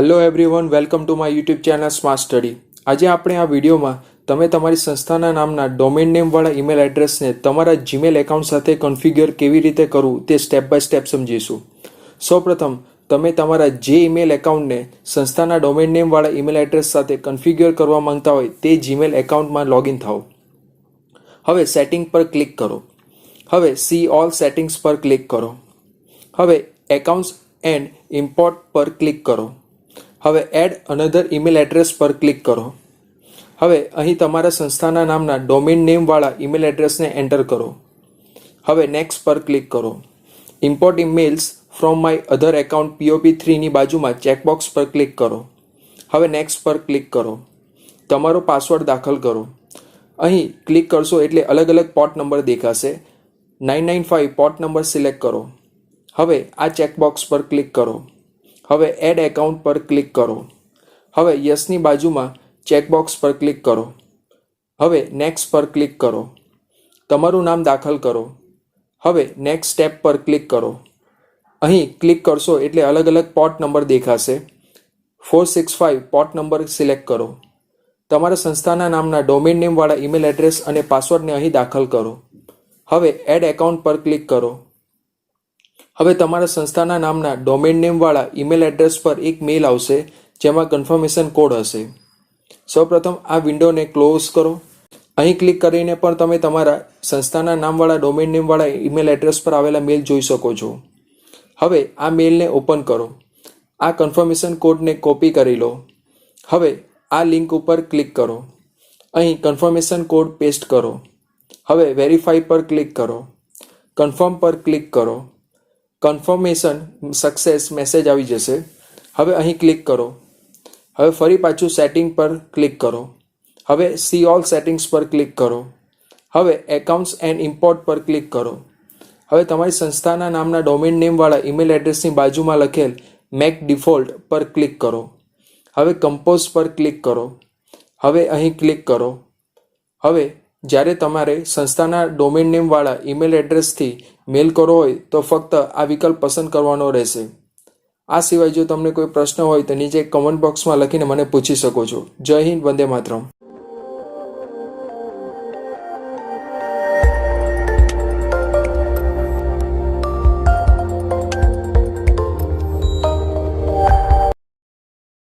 Hello everyone, welcome to my YouTube channel smart study. આજે આપણે આ વિડીયોમાં તમે તમારી સંસ્થાના નામના ડોમેન નેમવાળા ઈમેલ એડ્રેસને તમારા જીમેલ એકાઉન્ટ સાથે કન્ફિગર કેવી રીતે કરવું તે સ્ટેપ બાય સ્ટેપ સમજીશું। સૌપ્રથમ તમે તમારા જે ઈમેલ એકાઉન્ટને સંસ્થાના ડોમેન નેમવાળા ઈમેલ એડ્રેસ સાથે કન્ફિગર કરવા માંગતા હોય તે જીમેલ એકાઉન્ટમાં લોગિન થાઓ। હવે સેટિંગ પર ક્લિક કરો। હવે સી ઓલ સેટિંગ્સ પર ક્લિક કરો। હવે એકાઉન્ટ્સ એન્ડ ઇમ્પોર્ટ પર ક્લિક કરો। હવે એડ અનધર ઈમેલ એડ્રેસ પર ક્લિક કરો। હવે અહીં તમારા સંસ્થાના નામના ડોમેન નેમવાળા ઈમેલ એડ્રેસને એન્ટર કરો। હવે નેક્સ્ટ પર ક્લિક કરો। Import emails from my other account POP3 ની બાજુમાં ચેકબોક્સ પર ક્લિક કરો। હવે નેક્સ્ટ પર ક્લિક કરો। તમારો પાસવર્ડ દાખલ કરો। અહીં ક્લિક કરશો એટલે અલગ અલગ પોર્ટ નંબર દેખાશે। 995 પોર્ટ નંબર સિલેક્ટ કરો। હવે આ ચેકબોક્સ પર ક્લિક કરો। હવે એડ એકાઉન્ટ પર ક્લિક કરો। હવે યસની બાજુમાં ચેકબોક્સ પર ક્લિક કરો। હવે નેક્સ્ટ પર ક્લિક કરો। તમારું નામ દાખલ કરો। હવે નેક્સ્ટ સ્ટેપ પર ક્લિક કરો। અહીં ક્લિક કરશો એટલે અલગ અલગ પોર્ટ નંબર દેખાશે। 465 પોર્ટ નંબર સિલેક્ટ કરો। તમારા સંસ્થાના નામના ડોમેન નેમવાળા ઈમેલ એડ્રેસ અને પાસવર્ડને અહીં દાખલ કરો। હવે એડ એકાઉન્ટ પર ક્લિક કરો। હવે તમારા સંસ્થાના નામના ડોમેન નેમવાળા ઈમેલ એડ્રેસ પર એક મેલ આવશે જેમાં કન્ફર્મેશન કોડ હશે। સૌપ્રથમ આ વિન્ડોને ક્લોઝ કરો। અહીં ક્લિક કરીને પણ તમે તમારા સંસ્થાના નામવાળા ડોમેન નેમવાળા ઈમેલ એડ્રેસ પર આવેલા મેલ જોઈ શકો છો। હવે આ મેલને ઓપન કરો। આ કન્ફર્મેશન કોડને કોપી કરી લો। હવે આ લિંક ઉપર ક્લિક કરો। અહીં કન્ફર્મેશન કોડ પેસ્ટ કરો। હવે વેરીફાઈ પર ક્લિક કરો। કન્ફર્મ પર ક્લિક કરો। કન્ફર્મેશન સક્સેસ મેસેજ આવી જશે। હવે અહીં ક્લિક કરો। હવે ફરી પાછું સેટિંગ પર ક્લિક કરો। હવે સી ઓલ સેટિંગ્સ પર ક્લિક કરો। હવે એકાઉન્ટ્સ એન્ડ ઇમ્પોર્ટ પર ક્લિક કરો। હવે તમારી સંસ્થાના નામના ડોમેન નેમવાળા ઈમેલ એડ્રેસની બાજુમાં લખેલ મેક ડિફોલ્ટ પર ક્લિક કરો। હવે કમ્પોઝ પર ક્લિક કરો। હવે અહીં ક્લિક કરો। હવે જ્યારે તમારે સંસ્થાના ડોમેન નેમવાળા ઈમેલ એડ્રેસથી મેલ કરવો હોય તો ફક્ત આ વિકલ્પ પસંદ કરવાનો રહેશે। આ સિવાય જો તમને કોઈ પ્રશ્ન હોય તો નીચે કમેન્ટ બોક્સમાં લખીને મને પૂછી શકો છો। જય હિન્દ, વંદે માતરમ।